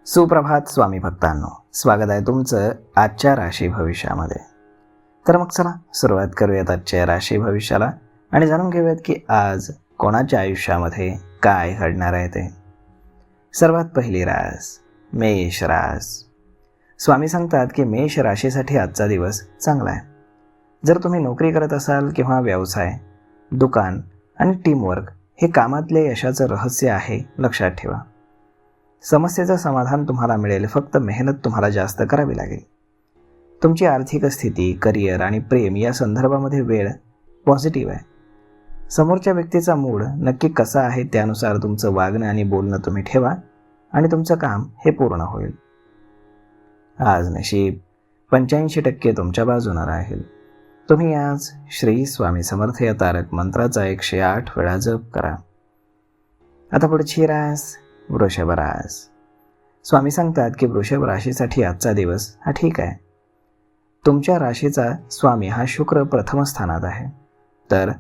सुप्रभात स्वामी भक्तांनो, स्वागत आहे तुमचं आजच्या राशी भविष्यामध्ये. तर मग चला सुरुवात करूयात आजच्या राशी भविष्याला आणि जाणून घेऊयात की आज कोणाच्या आयुष्यामध्ये काय घडणार आहे ते. सर्वात पहिली रास मेष रास. स्वामी सांगतात की मेष राशीसाठी आजचा दिवस चांगला आहे. जर तुम्ही नोकरी करत असाल किंवा व्यवसाय, दुकान आणि टीमवर्क हे कामातले यशाचं रहस्य आहे, लक्षात ठेवा. समस्येचं समाधान तुम्हाला मिळेल, फक्त मेहनत तुम्हाला जास्त करावी लागेल. तुमची आर्थिक स्थिती, करिअर आणि प्रेम या संदर्भामध्ये वेळ पॉझिटिव्ह आहे. समोरच्या व्यक्तीचा मूड नक्की कसा आहे त्यानुसार तुमचं वागणं आणि बोलणं तुम्ही ठेवा आणि तुमचं काम हे पूर्ण होईल. आज नशीब 85% तुमच्या बाजूनं राहील. तुम्ही आज श्री स्वामी समर्थ या तारक मंत्राचा 108 वेळा जप करा. आता पुढची रास वृषभ रास. स्वामी सांगतात की वृषभ राशीसाठी आजचा दिवस हा ठीक आहे. तुमच्या राशीचा स्वामी हा शुक्र प्रथम स्थानात आहे, तर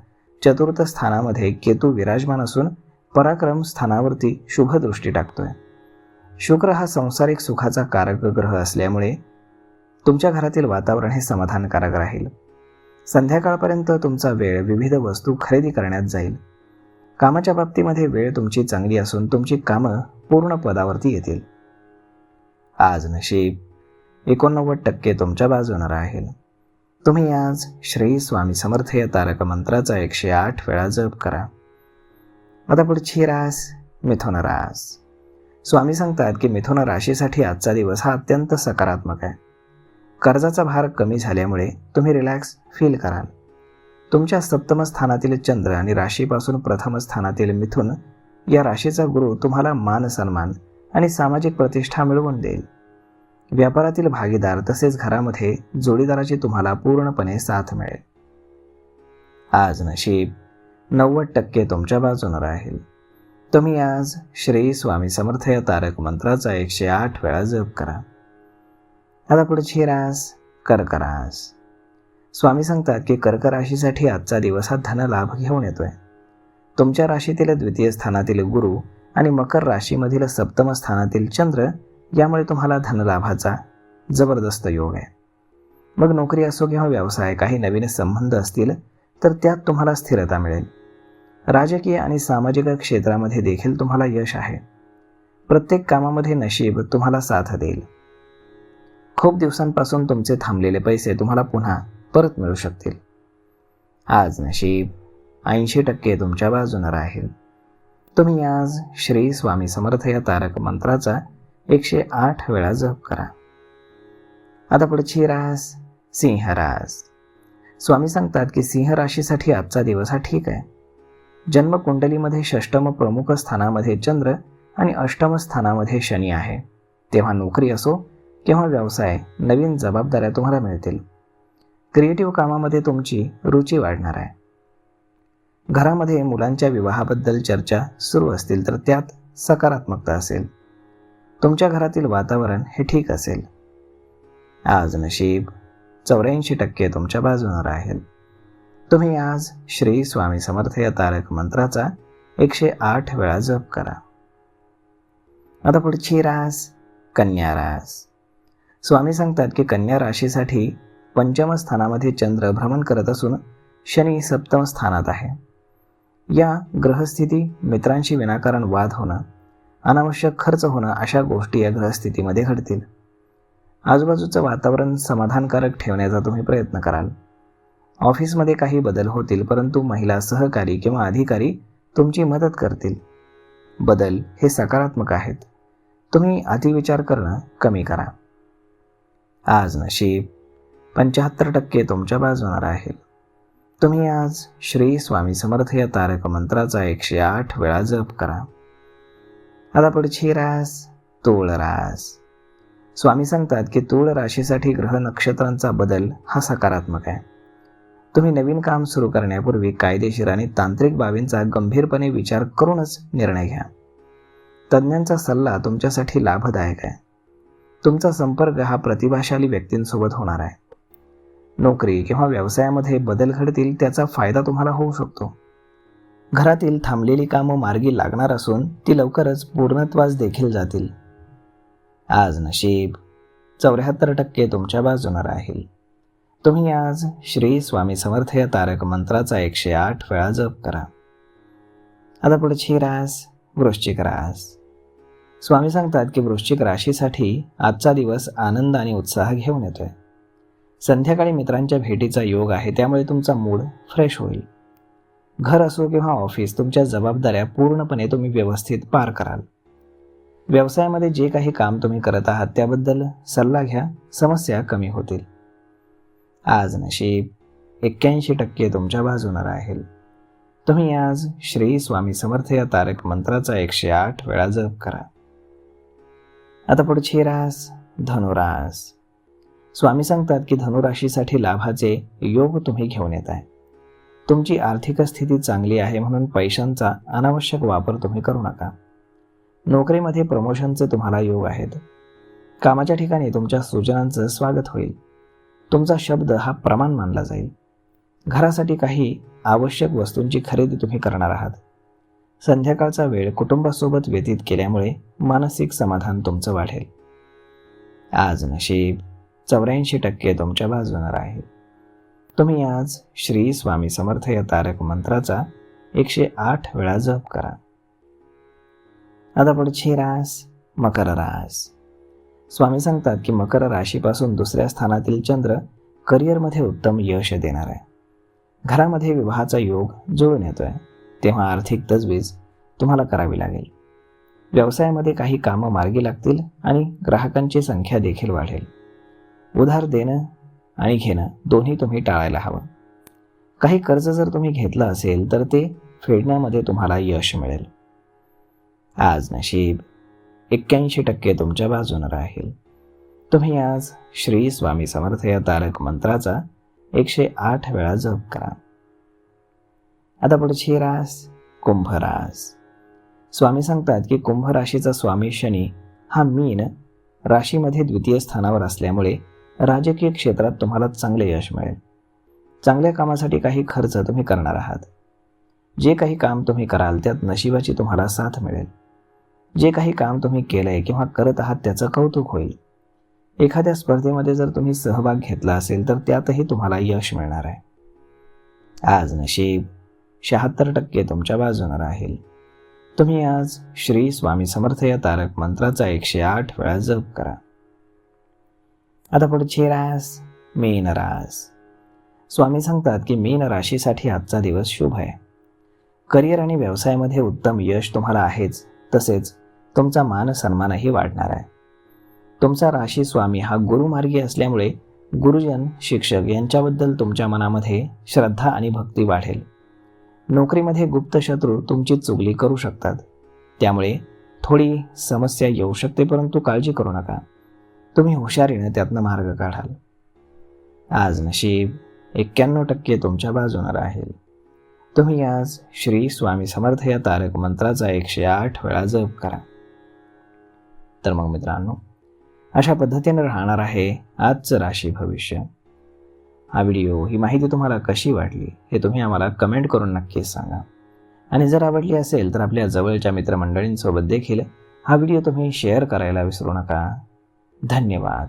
चतुर्थ स्थानामध्ये केतू विराजमान असून पराक्रम स्थानावरती शुभ दृष्टी टाकतोय. शुक्र हा सांसारिक सुखाचा कारक ग्रह असल्यामुळे तुमच्या घरातील वातावरण हे समाधानकारक राहील. संध्याकाळपर्यंत तुमचा वेळ विविध वस्तू खरेदी करण्यात जाईल. कामाच्या बाबतीमध्ये वेळ तुमची चांगली असून तुमची कामं पूर्ण पदावरती येतील. आज नशीब 89% तुमच्या बाजूनं राहील. तुम्ही आज श्री स्वामी समर्थ या तारक मंत्राचा 108 वेळा जप करा. आता पुढची रास मिथुन रास. स्वामी सांगतात की मिथुन राशीसाठी आजचा दिवस हा अत्यंत सकारात्मक आहे. कर्जाचा भार कमी झाल्यामुळे तुम्ही रिलॅक्स फील कराल. तुमच्या सप्तम स्थानातील चंद्र आणि राशीपासून प्रथम स्थानातील मिथुन या राशीचा गुरु तुम्हाला मान सन्मान आणि सामाजिक प्रतिष्ठा मिळवून देईल. व्यापारातील भागीदार तसेच घरामध्ये जोडीदाराची तुम्हाला पूर्णपणे साथ मिळेल. आज नशीब 90% तुमच्या बाजूनं राहील. तुम्ही आज श्री स्वामी समर्थ या तारक मंत्राचा 108 वेळा जप करा. आता पुढची रास कर्क रास. स्वामी सांगतात की कर्क राशीसाठी आजचा दिवस हा धनलाभ घेऊन येतोय. तुमच्या राशीतील द्वितीय स्थानातील गुरु आणि मकर राशीमधील सप्तम स्थानातील चंद्र यामुळे तुम्हाला धनलाभाचा जबरदस्त योग आहे. मग नोकरी असो किंवा व्यवसाय, काही नवीन संबंध असतील तर त्यात तुम्हाला स्थिरता मिळेल. राजकीय आणि सामाजिक क्षेत्रामध्ये देखील तुम्हाला यश आहे. प्रत्येक कामामध्ये नशीब तुम्हाला साथ देईल. खूप दिवसांपासून तुमचे थांबलेले पैसे तुम्हाला पुन्हा परत मिळू शकतील. आज नशीब 80% तुमच्या बाजूनं राहील. तुम्ही आज श्री स्वामी समर्थ या तारक मंत्राचा 108 वेळा जप करा. आता पुढची रास सिंह रास. स्वामी सांगतात की सिंह राशीसाठी आजचा दिवस हा ठीक आहे. जन्मकुंडलीमध्ये षष्टम प्रमुख स्थानामध्ये चंद्र आणि अष्टम स्थानामध्ये शनी आहे. तेव्हा नोकरी असो किंवा व्यवसाय, नवीन जबाबदाऱ्या तुम्हाला मिळतील. क्रिएटिव्ह कामामध्ये तुमची रुची वाढणार आहे. घरामध्ये मुलांच्या विवाहाबद्दल चर्चा सुरू असतील तर त्यात सकारात्मकता असेल. तुमच्या घरातील वातावरण हे ठीक असेल. आज नशीब 84% तुमच्या बाजूनं राहील. तुम्ही आज श्री स्वामी समर्थ या तारक मंत्राचा 108 वेळा जप करा. आता पुढची रास कन्या रास. स्वामी सांगतात की कन्या राशीसाठी पंचम स्थानामध्ये चंद्र भ्रमण करत असून शनी सप्तम स्थानात आहे. या ग्रहस्थिती मित्रांशी विनाकारण वाद होणं, अनावश्यक खर्च होणं अशा गोष्टी या ग्रहस्थितीमध्ये घडतील. आजूबाजूचं वातावरण समाधानकारक ठेवण्याचा तुम्ही प्रयत्न कराल. ऑफिसमध्ये काही बदल होतील, परंतु महिला सहकारी किंवा अधिकारी तुमची मदत करतील. बदल हे सकारात्मक आहेत. तुम्ही अतिविचार करणं कमी करा. आज नशीब 75% तुमच्या बाजूनं राहील. तुम्ही आज श्री स्वामी समर्थ या तारक मंत्राचा 108 वेळा जप करा. आता पुढची रास तूळ रास. स्वामी सांगतात की तूळ राशीसाठी ग्रह नक्षत्रांचा बदल हा सकारात्मक आहे. तुम्ही नवीन काम सुरू करण्यापूर्वी कायदेशीर आणि तांत्रिक बाबींचा गंभीरपणे विचार करूनच निर्णय घ्या. तज्ज्ञांचा सल्ला तुमच्यासाठी लाभदायक आहे. तुमचा संपर्क हा प्रतिभाशाली व्यक्तींसोबत होणार आहे. नोकरी किंवा व्यवसायामध्ये बदल घडतील, त्याचा फायदा तुम्हाला होऊ शकतो. घरातील थांबलेली कामं मार्गी लागणार असून ती लवकरच पूर्णत्वास देखील जातील. आज नशीब 74% तुमच्या बाजूने राहील. तुम्ही आज श्री स्वामी समर्थ या तारक मंत्राचा 108 वेळा जप करा. आता पुढची रास वृश्चिक रास. स्वामी सांगतात की वृश्चिक राशीसाठी आजचा दिवस आनंद आणि उत्साह घेऊन येतोय. संध्याकाळी मित्रांच्या भेटीचा योग आहे, त्यामुळे तुमचा मूड फ्रेश होईल. घर असो किंवा ऑफिस, तुमच्या जबाबदाऱ्या पूर्णपणे तुम्ही व्यवस्थित पार कराल. व्यवसायामध्ये जे काही काम तुम्ही करत आहात त्याबद्दल सल्ला घ्या, समस्या कमी होतील. आज नशीब 81% तुमच्या बाजूने राहील. तुम्ही आज श्री स्वामी समर्थ या तारक मंत्राचा 108 वेळा जप करा. आता पुढची रास धनुरास. स्वामी सांगतात की धनुराशीसाठी लाभाचे योग तुम्ही घेऊन येत आहे. तुमची आर्थिक स्थिती चांगली आहे म्हणून पैशांचा अनावश्यक वापर तुम्ही करू नका. नोकरीमध्ये प्रमोशनचे तुम्हाला योग आहेत. कामाच्या ठिकाणी तुमच्या सूचनांचं स्वागत होईल. तुमचा शब्द हा प्रमाण मानला जाईल. घरासाठी काही आवश्यक वस्तूंची खरेदी तुम्ही करणार आहात. संध्याकाळचा वेळ कुटुंबासोबत व्यतीत केल्यामुळे मानसिक समाधान तुमचं वाढेल. आज नशीब 84% तुमच्या बाजूने राहील. तुम्ही आज श्री स्वामी समर्थ या तारक मंत्राचा 108 वेळा जप करा. आता पुढची रास मकर रास. स्वामी सांगतात की मकर राशीपासून दुसऱ्या स्थानातील चंद्र करिअरमध्ये उत्तम यश देणार आहे. घरामध्ये विवाहाचा योग जुळून येतोय, तेव्हा आर्थिक तजवीज तुम्हाला करावी लागेल. व्यवसायामध्ये काही कामं मार्गी लागतील आणि ग्राहकांची संख्या देखील वाढेल. उधार देणं आणि घेणं दोन्ही तुम्ही टाळायला हवं. काही कर्ज जर तुम्ही घेतलं असेल तर ते फेडण्यामध्ये तुम्हाला यश मिळेल. आज नशीब 81% तुमच्या बाजूने राहील. तुम्ही आज श्री स्वामी समर्थ या तारक मंत्राचा 108 वेळा जप करा. आता पुढची रास कुंभ रास. स्वामी सांगतात की कुंभ राशीचा स्वामी शनी हा मीन राशीमध्ये द्वितीय स्थानावर असल्यामुळे राजकीय क्षेत्रात तुम्हाला चांगले यश मिळेल. चांगल्या कामासाठी काही खर्च तुम्ही करणार आहात. जे काही काम तुम्ही कराल त्यात नशिबाची तुम्हाला साथ मिळेल. जे काही काम तुम्ही केलंय किंवा करत आहात त्याचं कौतुक होईल. एखाद्या स्पर्धेमध्ये जर तुम्ही सहभाग घेतला असेल तर त्यातही तुम्हाला यश मिळणार आहे. आज नशीब 76% तुमच्या बाजूने राहील. तुम्ही आज श्री स्वामी समर्थ या तारक मंत्राचा 108 वेळा जप करा. आता पुढची रास मीन रास. स्वामी सांगतात की मीन राशीसाठी आजचा दिवस शुभ आहे. करिअर आणि व्यवसायामध्ये उत्तम यश तुम्हाला आहेच, तसेच तुमचा मान सन्मानही वाढणार आहे. तुमचा राशी स्वामी हा गुरुमार्गी असल्यामुळे गुरुजन शिक्षक यांच्याबद्दल तुमच्या मनामध्ये श्रद्धा आणि भक्ती वाढेल. नोकरीमध्ये गुप्त शत्रू तुमची चुगली करू शकतात, त्यामुळे थोडी समस्या येऊ शकते, परंतु काळजी करू नका. तुम्ही हुशारीने त्यातनं मार्ग काढाल. आज नशीब 91% तुमच्या बाजूने राहील. तुम्ही आज श्री स्वामी समर्थ या तारक मंत्राचा 108 वेळा जप करा. तर मग मित्रांनो, अशा पद्धतीने राहणार आहे आजचं राशी भविष्य. हा व्हिडिओ, ही माहिती तुम्हाला कशी वाटली हे तुम्ही आम्हाला कमेंट करून नक्कीच सांगा. आणि जर आवडली असेल तर आपल्या जवळच्या मित्रमंडळींसोबत देखील हा व्हिडिओ तुम्ही शेअर करायला विसरू नका. धन्यवाद.